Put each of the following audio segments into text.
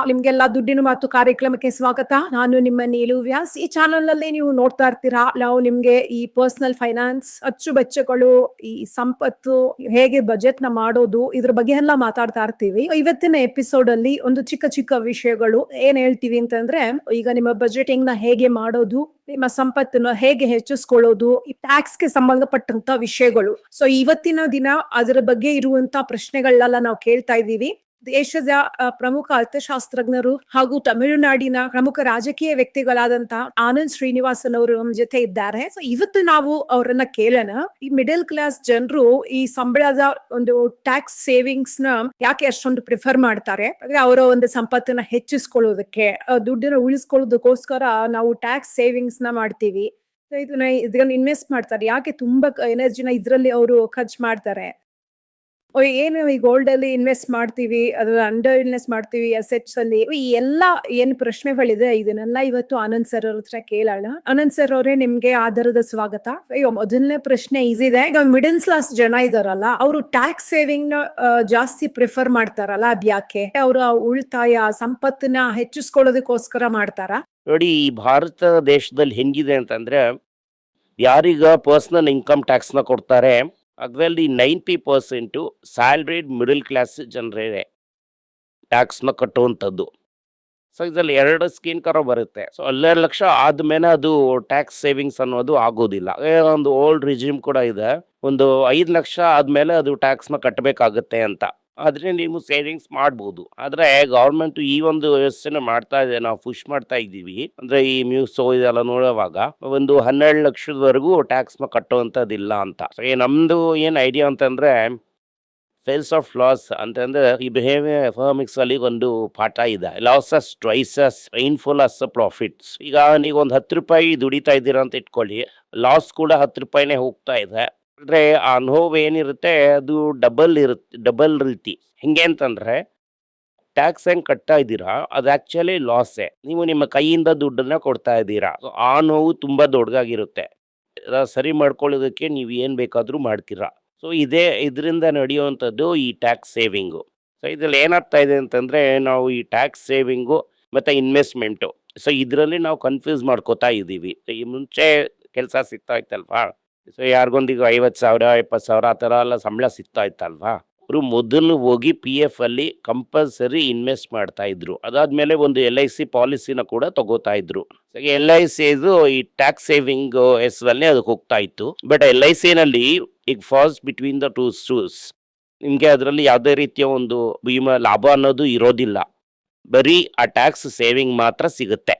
ನಿಮ್ಗೆಲ್ಲ ದುಡ್ಡಿನ ಮಾತು ಕಾರ್ಯಕ್ರಮಕ್ಕೆ ಸ್ವಾಗತ. ನಾನು ನಿಮ್ಮ ನೀಲು ವ್ಯಾಸ್. ಈ ಚಾನೆಲ್ ನಲ್ಲಿ ನೀವು ನೋಡ್ತಾ ಇರ್ತೀರಾ, ನಾವು ನಿಮ್ಗೆ ಈ ಪರ್ಸನಲ್ ಫೈನಾನ್ಸ್, ಅಚ್ಚುಬಚ್ಚಗಳು, ಈ ಸಂಪತ್ತು, ಹೇಗೆ ಬಜೆಟ್ ನ ಮಾಡೋದು, ಇದ್ರ ಬಗ್ಗೆ ಎಲ್ಲ ಮಾತಾಡ್ತಾ ಇರ್ತೀವಿ. ಇವತ್ತಿನ ಎಪಿಸೋಡ್ ಅಲ್ಲಿ ಒಂದು ಚಿಕ್ಕ ಚಿಕ್ಕ ವಿಷಯಗಳು ಏನ್ ಹೇಳ್ತೀವಿ ಅಂತಂದ್ರೆ, ಈಗ ನಿಮ್ಮ ಬಜೆಟಿಂಗ್ ನ ಹೇಗೆ ಮಾಡೋದು, ನಿಮ್ಮ ಸಂಪತ್ತನ್ನು ಹೇಗೆ ಹೆಚ್ಚಿಸ್ಕೊಳ್ಳೋದು, ಈ ಟ್ಯಾಕ್ಸ್ ಗೆ ಸಂಬಂಧಪಟ್ಟಂತ ವಿಷಯಗಳು. ಸೊ ಇವತ್ತಿನ ದಿನ ಅದರ ಬಗ್ಗೆ ಇರುವಂತ ಪ್ರಶ್ನೆಗಳನ್ನೆಲ್ಲ ನಾವು ಕೇಳ್ತಾ ಇದ್ದೀವಿ. ದೇಶದ ಪ್ರಮುಖ ಅರ್ಥಶಾಸ್ತ್ರಜ್ಞರು ಹಾಗೂ ತಮಿಳುನಾಡಿನ ಪ್ರಮುಖ ರಾಜಕೀಯ ವ್ಯಕ್ತಿಗಳಾದಂತಹ ಆನಂದ್ ಶ್ರೀನಿವಾಸನ್ ಅವರು ನಮ್ಮ ಜೊತೆ ಇದ್ದಾರೆ. ಸೊ ಇವತ್ತು ನಾವು ಅವರನ್ನ ಕೇಳೋಣ, ಈ ಮಿಡಲ್ ಕ್ಲಾಸ್ ಜನರು ಈ ಸಂಬಳದ ಒಂದು ಟ್ಯಾಕ್ಸ್ ಸೇವಿಂಗ್ಸ್ ನ ಯಾಕೆ ಅಷ್ಟೊಂದು ಪ್ರಿಫರ್ ಮಾಡ್ತಾರೆ, ಅಂದ್ರೆ ಅವರ ಒಂದು ಸಂಪತ್ತನ್ನ ಹೆಚ್ಚಿಸ್ಕೊಳ್ಳೋದಕ್ಕೆ, ದುಡ್ಡನ್ನ ಉಳಿಸ್ಕೊಳ್ಳೋದಕ್ಕೋಸ್ಕರ ನಾವು ಟ್ಯಾಕ್ಸ್ ಸೇವಿಂಗ್ಸ್ ನ ಮಾಡ್ತೀವಿ. ಇದನ್ನ ಇನ್ವೆಸ್ಟ್ ಮಾಡ್ತಾರೆ, ಯಾಕೆ ತುಂಬಾ ಎನರ್ಜಿನ ಇದ್ರಲ್ಲಿ ಅವರು ಖರ್ಚು ಮಾಡ್ತಾರೆ, ಏನು ಈ ಗೋಲ್ಡ್ ಅಲ್ಲಿ ಇನ್ವೆಸ್ಟ್ ಮಾಡ್ತೀವಿ, ಅದ್ರ ಅಂಡರ್ ಇನ್ವೆಸ್ಟ್ ಮಾಡ್ತೀವಿ, ಅಸೆಟ್ಸ್ ಅಲ್ಲಿ, ಈ ಎಲ್ಲಾ ಏನ್ ಪ್ರಶ್ನೆಗಳಿದೆ ಇದನ್ನೆಲ್ಲ ಇವತ್ತು ಆನಂದ್ ಸರ್ ಅವ್ರ ಹತ್ರ ಕೇಳೋಣ. ಆನಂದ್ ಸರ್ ಅವರೇ, ನಿಮ್ಗೆ ಆಧಾರದ ಸ್ವಾಗತ. ಅಯ್ಯೋ, ಮೊದಲನೇ ಪ್ರಶ್ನೆ ಈಸಿ ಇದೆ. ಈಗ ಮಿಡಲ್ ಕ್ಲಾಸ್ ಜನ ಇದಾರಲ್ಲ, ಅವರು ಟ್ಯಾಕ್ಸ್ ಸೇವಿಂಗ್ ನ ಜಾಸ್ತಿ ಪ್ರಿಫರ್ ಮಾಡ್ತಾರಲ್ಲ, ಅದ್ ಯಾಕೆ? ಅವರ ಉಳಿತಾಯ ಸಂಪತ್ತನ್ನ ಹೆಚ್ಚಿಸ್ಕೊಳ್ಳೋದಕ್ಕೋಸ್ಕರ ಮಾಡ್ತಾರ? ನೋಡಿ, ಈ ಭಾರತ ದೇಶದಲ್ಲಿ ಹೆಂಗಿದೆ ಅಂತಂದ್ರೆ, ಯಾರೀಗ ಪರ್ಸನಲ್ ಇನ್ಕಮ್ ಟ್ಯಾಕ್ಸ್ ನ ಕೊಡ್ತಾರೆ ಅದರಲ್ಲಿ 90% ಸ್ಯಾಲ್ರಿಡ್ ಮಿಡಲ್ ಕ್ಲಾಸ್ ಜನರೇ ಟ್ಯಾಕ್ಸ್ನ ಕಟ್ಟುವಂಥದ್ದು. ಸೊ ಇದರಲ್ಲಿ 2 ಸ್ಕೀಮ್ ಕರ ಬರುತ್ತೆ. ಸೊ 12 ಲಕ್ಷ ಆದ್ಮೇಲೆ ಅದು ಟ್ಯಾಕ್ಸ್ ಸೇವಿಂಗ್ಸ್ ಅನ್ನೋದು ಆಗೋದಿಲ್ಲ. ಒಂದು ಓಲ್ಡ್ ರಿಜಿಮ್ ಕೂಡ ಇದೆ, ಒಂದು 5 ಲಕ್ಷ ಆದ್ಮೇಲೆ ಅದು ಟ್ಯಾಕ್ಸ್ನ ಕಟ್ಟಬೇಕಾಗತ್ತೆ ಅಂತ. ಆದ್ರೆ ನೀವು ಸೇವಿಂಗ್ಸ್ ಮಾಡ್ಬೋದು. ಆದ್ರೆ ಗವರ್ಮೆಂಟ್ ಈ ಒಂದು ವ್ಯವಸ್ಥೆನ ಮಾಡ್ತಾ ಇದೆ, ನಾವು ಪುಷ್ ಮಾಡ್ತಾ ಇದ್ದೀವಿ. ಅಂದ್ರೆ ಈ ನ್ಯೂಸ್ ಇದೆಲ್ಲ ನೋಡುವಾಗ ಒಂದು 12 ಲಕ್ಷದವರೆಗೂ ಟ್ಯಾಕ್ಸ್ನ ಕಟ್ಟುವಂಥದ್ದಿಲ್ಲ ಅಂತ. ಸೊ ನಮ್ದು ಏನ್ ಐಡಿಯಾ ಅಂತಂದ್ರೆ, ಫೇಲ್ಸ್ ಆಫ್ ಲಾಸ್ ಅಂತಂದ್ರೆ ಈ ಬಿಹೇವಿಯರ್ ಎಕನಾಮಿಕ್ಸ್ ಅಲ್ಲಿ ಒಂದು ಪಾಠ ಇದೆ, ಲಾಸಸ್ ಟ್ವೈಸಸ್ ಪೈನ್ಫುಲ್ ಅಸ್ ಪ್ರಾಫಿಟ್ಸ್. ಈಗ ನೀವು ಒಂದು 10 ರೂಪಾಯಿ ದುಡಿತಾ ಇದ್ದೀರಾ ಅಂತ ಇಟ್ಕೊಳ್ಳಿ, ಲಾಸ್ ಕೂಡ 10 ರೂಪಾಯಿನೇ ಹೋಗ್ತಾ ಇದೆ. ಅಂದ್ರೆ ಆ ನೋವು ಏನಿರುತ್ತೆ ಅದು ಡಬಲ್ ರೀತಿ. ಹೆಂಗೆ ಅಂತಂದ್ರೆ, ಟ್ಯಾಕ್ಸ್ ಹೆಂಗ್ ಕಟ್ತಾ ಇದ್ದೀರಾ ಅದು ಆಕ್ಚುಲಿ ಲಾಸೇ, ನೀವು ನಿಮ್ಮ ಕೈಯಿಂದ ದುಡ್ಡನ್ನ ಕೊಡ್ತಾ ಇದ್ದೀರಾ. ಆ ನೋವು ತುಂಬಾ ದೊಡ್ಡದಾಗಿರುತ್ತೆ. ಸರಿ ಮಾಡ್ಕೊಳ್ಳೋದಕ್ಕೆ ನೀವು ಏನ್ ಬೇಕಾದ್ರೂ ಮಾಡ್ತೀರಾ. ಸೊ ಇದರಿಂದ ನಡೆಯುವಂಥದ್ದು ಈ ಟ್ಯಾಕ್ಸ್ ಸೇವಿಂಗು. ಸೊ ಇದ್ರಲ್ಲಿ ಏನಾಗ್ತಾ ಇದೆ ಅಂತಂದ್ರೆ, ನಾವು ಈ ಟ್ಯಾಕ್ಸ್ ಸೇವಿಂಗು ಮತ್ತೆ ಇನ್ವೆಸ್ಟ್ಮೆಂಟು, ಸೊ ಇದರಲ್ಲಿ ನಾವು ಕನ್ಫ್ಯೂಸ್ ಮಾಡ್ಕೋತಾ ಇದ್ದೀವಿ. ಈ ಮುಂಚೆ ಕೆಲಸ ಸಿಗ್ತಾ ಇತ್ತಲ್ವಾ, ಸೊ ಯಾರಿಗೊಂದಿಗೂ 50,000 70,000 ಆ ಥರ ಎಲ್ಲ ಸಂಬಳ ಸಿಗ್ತಾ ಇತ್ತಲ್ವಾ, ಅವರು ಮೊದಲು ಹೋಗಿ PF ಅಲ್ಲಿ ಕಂಪಲ್ಸರಿ ಇನ್ವೆಸ್ಟ್ ಮಾಡ್ತಾ ಇದ್ರು. ಅದಾದ್ಮೇಲೆ ಒಂದು LIC ಪಾಲಿಸಿನ ಕೂಡ ತಗೋತಾ ಇದ್ರು. LIC ಈ ಟ್ಯಾಕ್ಸ್ ಸೇವಿಂಗ್ ಹೆಸರಲ್ಲಿ ಅದಕ್ಕೆ ಹೋಗ್ತಾ ಇತ್ತು. ಬಟ್ LIC ನಲ್ಲಿ ಈಗ falls between the two stools, ನಿಮ್ಗೆ ಅದರಲ್ಲಿ ಯಾವುದೇ ರೀತಿಯ ಒಂದು ವಿಮಾ ಲಾಭ ಅನ್ನೋದು ಇರೋದಿಲ್ಲ, ಬರೀ ಆ ಟ್ಯಾಕ್ಸ್ ಸೇವಿಂಗ್ ಮಾತ್ರ ಸಿಗುತ್ತೆ.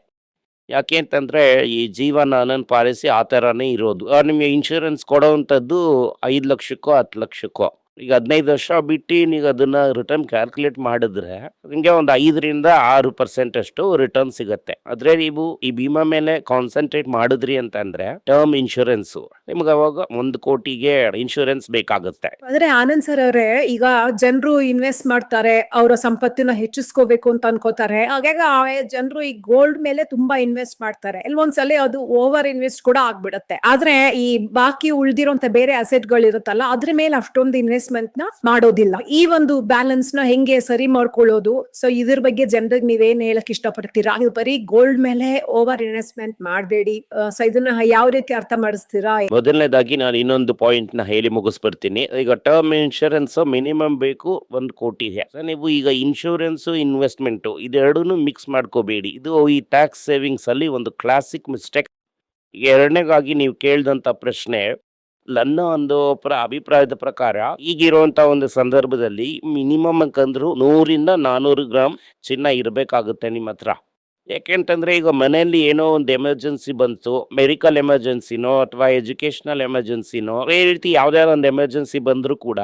ಯಾಕೆ ಅಂತಂದ್ರೆ, ಈ ಜೀವನ ಆನಂದ್ ಪಾಲಿಸಿ ಆ ಥರನೇ ಇರೋದು. ನಿಮಗೆ ಇನ್ಶೂರೆನ್ಸ್ ಕೊಡೋವಂಥದ್ದು 5 ಲಕ್ಷಕ್ಕೋ 10 ಲಕ್ಷಕ್ಕೋ. ಈಗ 15 ವರ್ಷ ಬಿಟ್ಟು ನೀವು ಅದನ್ನ ರಿಟರ್ನ್ ಕ್ಯಾಲ್ಕುಲೇಟ್ ಮಾಡಿದ್ರೆ ನಿಮಗೆ ಒಂದು 5-6% ಅಷ್ಟು ರಿಟರ್ನ್ ಸಿಗುತ್ತೆ. ಆದ್ರೆ ನೀವು ಈ ಬಿಮಾ ಮೇಲೆ ಕಾನ್ಸಂಟ್ರೇಟ್ ಮಾಡಿದ್ರಿ ಅಂತಂದ್ರೆ, ಟರ್ಮ್ ಇನ್ಶೂರೆನ್ಸ್, ನಿಮ್ಗೆ ಅವಾಗ 1 ಕೋಟಿಗೆ ಇನ್ಶೂರೆನ್ಸ್ ಬೇಕಾಗುತ್ತೆ. ಆದ್ರೆ ಆನಂದ್ ಸರ್ ಅವರೇ, ಈಗ ಜನರು ಇನ್ವೆಸ್ಟ್ ಮಾಡ್ತಾರೆ, ಅವರ ಸಂಪತ್ತಿನ ಹೆಚ್ಚಿಸ್ಕೋಬೇಕು ಅಂತ ಅನ್ಕೋತಾರೆ. ಹಾಗಾಗಿ ಜನರು ಈ ಗೋಲ್ಡ್ ಮೇಲೆ ತುಂಬಾ ಇನ್ವೆಸ್ಟ್ ಮಾಡ್ತಾರೆ. ಒಂದ್ಸಲ ಅದು ಓವರ್ ಇನ್ವೆಸ್ಟ್ ಕೂಡ ಆಗ್ಬಿಡುತ್ತೆ. ಆದ್ರೆ ಈ ಬಾಕಿ ಉಳ್ದಿರೋಂತ ಬೇರೆ ಅಸೆಟ್ ಗಳು ಇರುತ್ತಲ್ಲ, ಅದ್ರ ಮೇಲೆ ಅಷ್ಟೊಂದು ಇನ್ವೆಸ್ಟ್ಮೆಂಟ್ ನ ಮಾಡೋದಿಲ್ಲ. ಈ ಒಂದು ಬ್ಯಾಲೆನ್ಸ್ ನ ಹೆಂಗೆ ಸರಿ ಮಾಡ್ಕೊಳ್ಳೋದು? ಸೊ ಇದ್ರ ಬಗ್ಗೆ ಜನರಿಗೆ ನೀವೇನ್ ಹೇಳಕ್ ಇಷ್ಟಪಡ್ತೀರಾ? ಇದು ಬರೀ ಗೋಲ್ಡ್ ಮೇಲೆ ಓವರ್ ಇನ್ವೆಸ್ಟ್ಮೆಂಟ್ ಮಾಡಬೇಡಿ. ಸೊ ಇದನ್ನ ಯಾವ ರೀತಿ ಅರ್ಥ ಮಾಡಿಸ್ತೀರಾ? ಮೊದಲನೇದಾಗಿ ನಾನು ಇನ್ನೊಂದು ಪಾಯಿಂಟ್ ನ ಹೇಳಿ ಮುಗಿಸ್ಬಿಡ್ತೀನಿ. ಈಗ ಟರ್ಮ್ ಇನ್ಶೂರೆನ್ಸ್ ಮಿನಿಮಮ್ ಬೇಕು 1 ಕೋಟಿಗೆ. ನೀವು ಈಗ ಇನ್ಶೂರೆನ್ಸ್ ಇನ್ವೆಸ್ಟ್ಮೆಂಟ್ ಇದೆರಡನ್ನು ಮಿಕ್ಸ್ ಮಾಡ್ಕೋಬೇಡಿ. ಇದು ಈ ಟ್ಯಾಕ್ಸ್ ಸೇವಿಂಗ್ಸ್ ಅಲ್ಲಿ ಒಂದು ಕ್ಲಾಸಿಕ್ ಮಿಸ್ಟೇಕ್. ಎರಡನೇಗಾಗಿ ನೀವು ಕೇಳಿದಂತ ಪ್ರಶ್ನೆ, ನನ್ನ ಒಂದು ಅಭಿಪ್ರಾಯದ ಪ್ರಕಾರ ಈಗಿರುವಂತ ಒಂದು ಸಂದರ್ಭದಲ್ಲಿ ಮಿನಿಮಮ್ ಅಂದ್ರು 100-400 ಗ್ರಾಮ್ ಚಿನ್ನ ಇರಬೇಕಾಗುತ್ತೆ ನಿಮ್ಮ ಹತ್ರ. ಯಾಕೆಂತಂದ್ರೆ, ಈಗ ಮನೆಯಲ್ಲಿ ಏನೋ ಒಂದು ಎಮರ್ಜೆನ್ಸಿ ಬಂತು, ಮೆಡಿಕಲ್ ಎಮರ್ಜೆನ್ಸಿನೋ ಅಥವಾ ಎಜುಕೇಶನಲ್ ಎಮರ್ಜೆನ್ಸಿನೋ, ಈ ರೀತಿ ಯಾವ್ದಾರ ಒಂದು ಎಮರ್ಜೆನ್ಸಿ ಬಂದ್ರು ಕೂಡ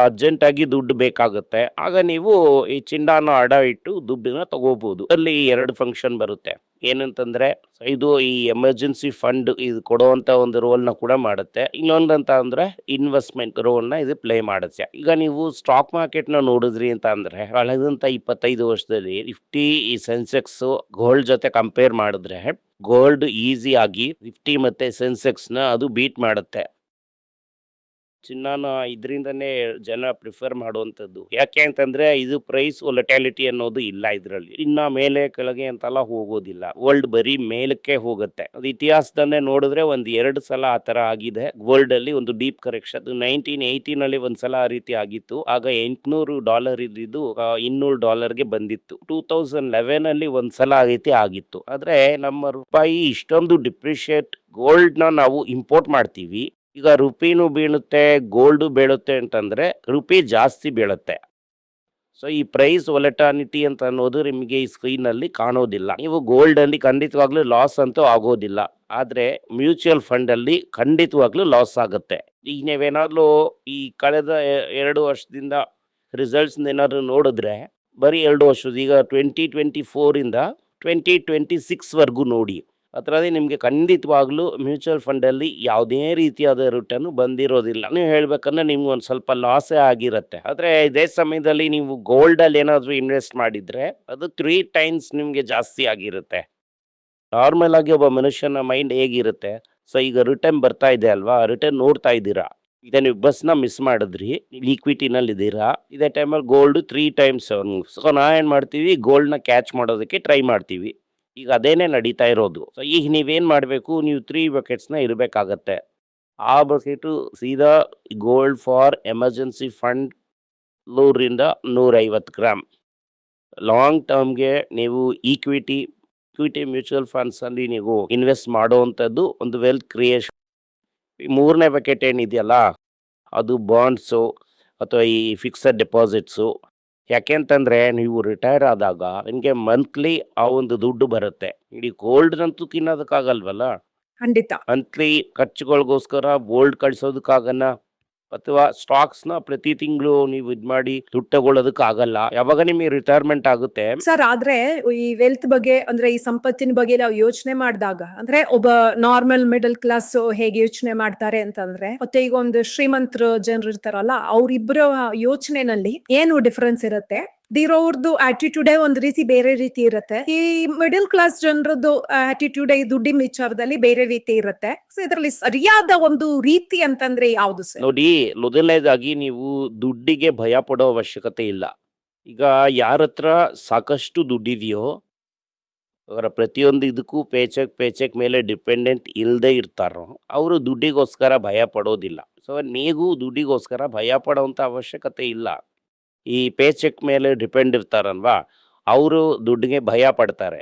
ಅರ್ಜೆಂಟ್ ಆಗಿ ದುಡ್ಡು ಬೇಕಾಗುತ್ತೆ. ಆಗ ನೀವು ಈ ಚಿನ್ನಾನ ಅಡ ಇಟ್ಟು ದುಡ್ಡನ್ನ ತಗೋಬಹುದು. ಅಲ್ಲಿ 2 ಫಂಕ್ಷನ್ ಬರುತ್ತೆ. ಏನಂತಂದ್ರೆ, ಇದು ಈ ಎಮರ್ಜೆನ್ಸಿ ಫಂಡ್ ಇದು ಕೊಡುವಂತ ಒಂದು ರೋಲ್ ನ ಕೂಡ ಮಾಡುತ್ತೆ. ಇನ್ನೊಂದಂತ ಅಂದ್ರೆ ಇನ್ವೆಸ್ಟ್ಮೆಂಟ್ ರೋಲ್ ನ ಇದು ಪ್ಲೇ ಮಾಡುತ್ತೆ. ಈಗ ನೀವು ಸ್ಟಾಕ್ ಮಾರ್ಕೆಟ್ ನ ನೋಡಿದ್ರಿ ಅಂತ ಅಂದ್ರೆ, ಕಳೆದಂತ 25 ವರ್ಷದಲ್ಲಿ ನಿಫ್ಟಿ, ಈ ಸೆನ್ಸೆಕ್ಸ್ ಗೋಲ್ಡ್ ಜೊತೆ ಕಂಪೇರ್ ಮಾಡಿದ್ರೆ, ಗೋಲ್ಡ್ ಈಸಿ ಆಗಿ ನಿಫ್ಟಿ ಮತ್ತೆ ಸೆನ್ಸೆಕ್ಸ್ ನ ಅದು ಬೀಟ್ ಮಾಡುತ್ತೆ. ಚಿನ್ನನ ಇದರಿಂದನೇ ಜನ ಪ್ರಿಫರ್ ಮಾಡುವಂಥದ್ದು. ಯಾಕೆ ಅಂತಂದ್ರೆ ಇದು ಪ್ರೈಸ್ ವೊಲಟಾಲಿಟಿ ಅನ್ನೋದು ಇಲ್ಲ ಇದರಲ್ಲಿ. ಇನ್ನ ಮೇಲೆ ಕೆಳಗೆ ಅಂತೆಲ್ಲ ಹೋಗೋದಿಲ್ಲ. ಗೋಲ್ಡ್ ಬರೀ ಮೇಲಕ್ಕೆ ಹೋಗುತ್ತೆ. ಅದು ಇತಿಹಾಸದನ್ನೇ ನೋಡಿದ್ರೆ ಒಂದ್ 2 ಸಲ ಆ ತರ ಆಗಿದೆ. ಗೋಲ್ಡ್ ಅಲ್ಲಿ ಒಂದು ಡೀಪ್ ಕರೆಕ್ಷನ್. ಅದು 1918 ನಲ್ಲಿ ಒಂದ್ಸಲ ಆ ರೀತಿ ಆಗಿತ್ತು. ಆಗ $800 ಇದ್ದಿದ್ದು $200 ಬಂದಿತ್ತು. 2011 ಅಲ್ಲಿ ಒಂದ್ಸಲ ಆ ರೀತಿ ಆಗಿತ್ತು. ಆದ್ರೆ ನಮ್ಮ ರೂಪಾಯಿ ಇಷ್ಟೊಂದು ಡಿಪ್ರಿಶಿಯೇಟ್, ಗೋಲ್ಡ್ ನ ನಾವು ಇಂಪೋರ್ಟ್ ಮಾಡ್ತೀವಿ. ಈಗ ರುಪಿನೂ ಬೀಳುತ್ತೆ, ಗೋಲ್ಡ್ ಬೀಳುತ್ತೆ ಅಂತಂದ್ರೆ ರುಪಿ ಜಾಸ್ತಿ ಬೀಳುತ್ತೆ. ಸೊ ಈ ಪ್ರೈಸ್ ವೊಲಟಾಲಿಟಿ ಅಂತ ಅನ್ನೋದು ನಿಮಗೆ ಈ ಸ್ಕ್ರೀನ್ ಅಲ್ಲಿ ಕಾಣೋದಿಲ್ಲ. ನೀವು ಗೋಲ್ಡ್ ಅಲ್ಲಿ ಖಂಡಿತವಾಗ್ಲೂ ಲಾಸ್ ಅಂತೂ ಆಗೋದಿಲ್ಲ. ಆದ್ರೆ ಮ್ಯೂಚುವಲ್ ಫಂಡ್ ಅಲ್ಲಿ ಖಂಡಿತವಾಗ್ಲೂ ಲಾಸ್ ಆಗುತ್ತೆ. ಈಗ ನೀವೇನಾದ್ರೂ ಈ ಕಳೆದ 2 ವರ್ಷದಿಂದ ರಿಸಲ್ಟ್ಸ್ ಏನಾದ್ರು ನೋಡಿದ್ರೆ ಬರೀ 2 ವರ್ಷದ, ಈಗ 2024 ಇಂದ 2026 ವರ್ಗೂ ನೋಡಿ, ಅದರಲ್ಲಿ ನಿಮಗೆ ಖಂಡಿತವಾಗ್ಲೂ ಮ್ಯೂಚುವಲ್ ಫಂಡಲ್ಲಿ ಯಾವುದೇ ರೀತಿಯಾದ ರಿಟರ್ನ್ ಬಂದಿರೋದಿಲ್ಲ. ನೀವು ಹೇಳ್ಬೇಕಂದ್ರೆ ನಿಮ್ಗೆ ಒಂದು ಸ್ವಲ್ಪ ಲಾಸೇ ಆಗಿರುತ್ತೆ. ಆದರೆ ಇದೇ ಸಮಯದಲ್ಲಿ ನೀವು ಗೋಲ್ಡಲ್ಲಿ ಏನಾದರೂ ಇನ್ವೆಸ್ಟ್ ಮಾಡಿದರೆ ಅದು 3 ಟೈಮ್ಸ್ ನಿಮಗೆ ಜಾಸ್ತಿ ಆಗಿರುತ್ತೆ. ನಾರ್ಮಲ್ ಆಗಿ ಒಬ್ಬ ಮನುಷ್ಯನ ಮೈಂಡ್ ಹೇಗಿರುತ್ತೆ, ಸೊ ಈಗ ರಿಟರ್ನ್ ಬರ್ತಾ ಇದೆ ಅಲ್ವಾ, ರಿಟರ್ನ್ ನೋಡ್ತಾ ಇದ್ದೀರಾ. ಈಗ ನೀವು ಬಸ್ನ ಮಿಸ್ ಮಾಡಿದ್ರಿ, ಈಕ್ವಿಟಿನಲ್ಲಿ ಇದ್ದೀರಾ, ಇದೇ ಟೈಮಲ್ಲಿ ಗೋಲ್ಡ್ 3 ಟೈಮ್ಸ್. ಸೊ ನಾವೇನು ಮಾಡ್ತೀವಿ, ಗೋಲ್ಡ್ನ ಕ್ಯಾಚ್ ಮಾಡೋದಕ್ಕೆ ಟ್ರೈ ಮಾಡ್ತೀವಿ. ಈಗ ಅದೇನೇ ನಡೀತಾ ಇರೋದು. ಸೊ ಈಗ ನೀವೇನು ಮಾಡಬೇಕು, ನೀವು 3 ಬಕೆಟ್ಸ್ನ ಇರಬೇಕಾಗತ್ತೆ. ಆ ಬಕೆಟು ಸೀದಾ ಗೋಲ್ಡ್ ಫಾರ್ ಎಮರ್ಜೆನ್ಸಿ ಫಂಡ್ 100ರಿಂದ 150 ಗ್ರಾಮ್. ಲಾಂಗ್ ಟರ್ಮ್ಗೆ ನೀವು ಈಕ್ವಿಟಿ ಮ್ಯೂಚುವಲ್ ಫಂಡ್ಸಲ್ಲಿ ನೀವು ಇನ್ವೆಸ್ಟ್ ಮಾಡೋವಂಥದ್ದು ಒಂದು ವೆಲ್ತ್ ಕ್ರಿಯೇಷನ್. ಈ 3ನೇ ಬಕೆಟ್ ಏನಿದೆಯಲ್ಲ, ಅದು ಬಾಂಡ್ಸು ಅಥವಾ ಈ ಫಿಕ್ಸಡ್ ಡೆಪಾಸಿಟ್ಸು. ಯಾಕೆಂತಂದರೆ ನೀವು ರಿಟೈರ್ ಆದಾಗ ನಿಮಗೆ ಮಂತ್ಲಿ ಆ ಒಂದು ದುಡ್ಡು ಬರುತ್ತೆ. ಇಡೀ ಗೋಲ್ಡ್ನಂತೂ ತಿನ್ನೋದಕ್ಕಾಗಲ್ವಲ್ಲ. ಖಂಡಿತ. ಮಂತ್ಲಿ ಖರ್ಚುಗಳಿಗೋಸ್ಕರ ಗೋಲ್ಡ್ ಕಳಿಸೋದಕ್ಕಾಗಲ್ಲ, ಅಥವಾ ಸ್ಟಾಕ್ಸ್ನ ಪ್ರತಿ ತಿಂಗಳು ನೀವು ಇದು ಮಾಡಿ ದುಡ್ಡು ತಗೊಳ್ಳೋದಕ್ಕಾಗಲ್ಲ. ಯಾವಾಗ ನಿಮಗೆ ರಿಟೈರ್ಮೆಂಟ್ ಆಗುತ್ತೆ. ಸರ್, ಆದ್ರೆ ಈ ವೆಲ್ತ್ ಬಗ್ಗೆ, ಅಂದ್ರೆ ಈ ಸಂಪತ್ತಿನ ಬಗ್ಗೆ ನಾವು ಯೋಚನೆ ಮಾಡಿದಾಗ, ಅಂದ್ರೆ ಒಬ್ಬ ನಾರ್ಮಲ್ ಮಿಡಲ್ ಕ್ಲಾಸ್ ಹೇಗೆ ಯೋಚನೆ ಮಾಡ್ತಾರೆ ಅಂತಂದ್ರೆ, ಮತ್ತೆ ಈಗ ಒಂದು ಶ್ರೀಮಂತರ ಜನರು ಇರ್ತಾರಲ್ಲ, ಅವ್ರಿಬ್ಬರ ಯೋಚನೆನಲ್ಲಿ ಏನು ಡಿಫರೆನ್ಸ್ ಇರುತ್ತೆ. ಅವ್ರದ್ದು ಆಟಿಟ್ಯೂಡೇ ಒಂದ್ ರೀತಿ ಬೇರೆ ರೀತಿ ಇರುತ್ತೆ. ಈ ಮಿಡಲ್ ಕ್ಲಾಸ್ ಜನರದ್ದು ಆಟಿಟ್ಯೂಡ್ ಈ ದುಡ್ಡಿನ ವಿಚಾರದಲ್ಲಿ ಬೇರೆ ರೀತಿ ಇರುತ್ತೆ. ಸೊ ಇದರಲ್ಲಿ ಸರಿಯಾದ ಒಂದು ರೀತಿ ಅಂತಂದ್ರೆ ಯಾವ್ದು ಸರ್? ನೋಡಿ, ಮೊದಲನೇದಾಗಿ ನೀವು ದುಡ್ಡಿಗೆ ಭಯ ಪಡೋ ಅವಶ್ಯಕತೆ ಇಲ್ಲ. ಈಗ ಯಾರ ಹತ್ರ ಸಾಕಷ್ಟು ದುಡ್ಡಿದೆಯೋ ಅವರ ಪ್ರತಿಯೊಂದು ಇದಕ್ಕೂ ಪೇಚೆಕ್ ಮೇಲೆ ಡಿಪೆಂಡೆಂಟ್ ಇಲ್ಲದೆ ಇರ್ತಾರೋ ಅವರು ದುಡ್ಡಿಗೋಸ್ಕರ ಭಯ ಪಡೋದಿಲ್ಲ. ಸೊ ನೀವು ದುಡ್ಡಿಗೋಸ್ಕರ ಭಯ ಪಡೋವಂಥ ಅವಶ್ಯಕತೆ ಇಲ್ಲ. ಈ ಪೇಚೆಕ್ ಮೇಲೆ ಡಿಪೆಂಡ್ ಇರ್ತಾರಲ್ವಾ, ಅವರು ದುಡ್ಡಿಗೆ ಭಯ ಪಡ್ತಾರೆ.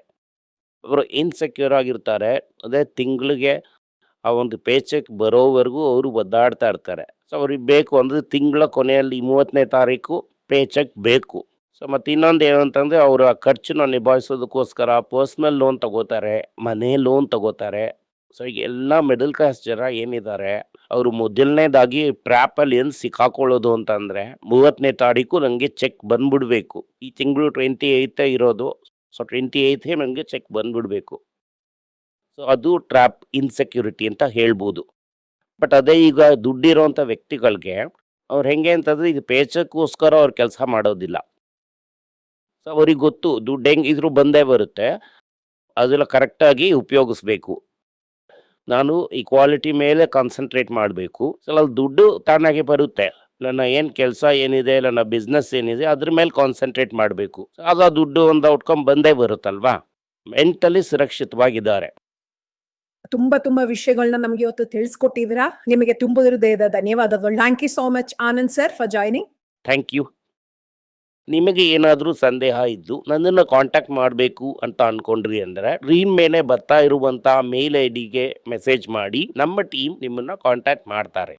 ಅವರು ಇನ್ಸೆಕ್ಯೂರ್ ಆಗಿರ್ತಾರೆ. ಅದೇ ತಿಂಗಳಿಗೆ ಆ ಒಂದು ಪೇಚೆಕ್ ಬರೋವರೆಗೂ ಅವರು ಒದ್ದಾಡ್ತಾ ಇರ್ತಾರೆ. ಸೊ ಅವ್ರಿಗೆ ಬೇಕು ಅಂದರೆ ತಿಂಗಳ ಕೊನೆಯಲ್ಲಿ 30ನೇ ತಾರೀಕು ಪೇಚೆಕ್ ಬೇಕು. ಸೊ ಮತ್ತು ಇನ್ನೊಂದು ಏನು ಅಂತಂದರೆ, ಅವರ ಖರ್ಚನ್ನ ನಿಭಾಯಿಸೋದಕ್ಕೋಸ್ಕರ ಪರ್ಸ್ನಲ್ ಲೋನ್ ತಗೋತಾರೆ, ಮನೆ ಲೋನ್ ತಗೋತಾರೆ. ಸೊ ಈಗ ಎಲ್ಲ ಮಿಡಲ್ ಕ್ಲಾಸ್ ಜನ ಏನಿದ್ದಾರೆ, ಅವರು ಮೊದಲನೇದಾಗಿ ಟ್ರ್ಯಾಪಲ್ಲಿ ಏನು ಸಿಕ್ಕಾಕೊಳ್ಳೋದು ಅಂತಂದರೆ, 30ನೇ ತಾರೀಕು ನನಗೆ ಚೆಕ್ ಬಂದ್ಬಿಡ್ಬೇಕು. ಈ ತಿಂಗಳು 28 ಇರೋದು, ಸೊ 28 ನನಗೆ ಚೆಕ್ ಬಂದ್ಬಿಡ್ಬೇಕು. ಸೊ ಅದು ಟ್ರ್ಯಾಪ್, ಇನ್ಸೆಕ್ಯೂರಿಟಿ ಅಂತ ಹೇಳ್ಬೋದು. ಬಟ್ ಅದೇ ಈಗ ದುಡ್ಡಿರೋಂಥ ವ್ಯಕ್ತಿಗಳಿಗೆ ಅವ್ರು ಹೆಂಗೆ ಅಂತಂದರೆ, ಇದು ಪೇಚಕ್ಕೋಸ್ಕರ ಅವ್ರು ಕೆಲಸ ಮಾಡೋದಿಲ್ಲ. ಸೊ ಅವ್ರಿಗೆ ಗೊತ್ತು ದುಡ್ಡು ಹೆಂಗಿದ್ರು ಬಂದೇ ಬರುತ್ತೆ, ಅದೆಲ್ಲ ಕರೆಕ್ಟಾಗಿ ಉಪಯೋಗಿಸ್ಬೇಕು. ನಾನು ಈ ಕ್ವಾಲಿಟಿ ಮೇಲೆ ಕಾನ್ಸಂಟ್ರೇಟ್ ಮಾಡಬೇಕು. ಸೊ ಅಲ್ಲಿ ದುಡ್ಡು ತಾನಾಗೆ ಬರುತ್ತೆ. ನನ್ನ ಏನು ಕೆಲಸ ಏನಿದೆ, ನನ್ನ ಬಿಸ್ನೆಸ್ ಏನಿದೆ, ಅದ್ರ ಮೇಲೆ ಕಾನ್ಸಂಟ್ರೇಟ್ ಮಾಡಬೇಕು. ಆಗ ದುಡ್ಡು ಒಂದು ಔಟ್ಕಮ್ ಬಂದೇ ಬರುತ್ತಲ್ವಾ. ಮೆಂಟಲಿ ಸುರಕ್ಷಿತವಾಗಿದ್ದಾರೆ. ತುಂಬಾ ವಿಷಯಗಳನ್ನ ನಮ್ಗೆ ಇವತ್ತು ತಿಳಿಸ್ಕೊಟ್ಟಿದ್ದೀರಾ. ನಿಮಗೆ ತುಂಬ ಹೃದಯದ ಧನ್ಯವಾದಗಳು. Thank you so much Anand sir for joining. Thank you. ನಿಮಗೆ ಏನಾದರೂ ಸಂದೇಹ ಇದ್ದು ನನ್ನನ್ನು ಕಾಂಟ್ಯಾಕ್ಟ್ ಮಾಡಬೇಕು ಅಂತ ಅಂದ್ಕೊಂಡ್ರಿ ಅಂದರೆ, ಸ್ಕ್ರೀನ್ ಮೇಲೆ ಬರ್ತಾ ಇರುವಂಥ ಮೇಲ್ ID ಗೆ ಮೆಸೇಜ್ ಮಾಡಿ, ನಮ್ಮ ಟೀಮ್ ನಿಮ್ಮನ್ನು ಕಾಂಟ್ಯಾಕ್ಟ್ ಮಾಡ್ತಾರೆ.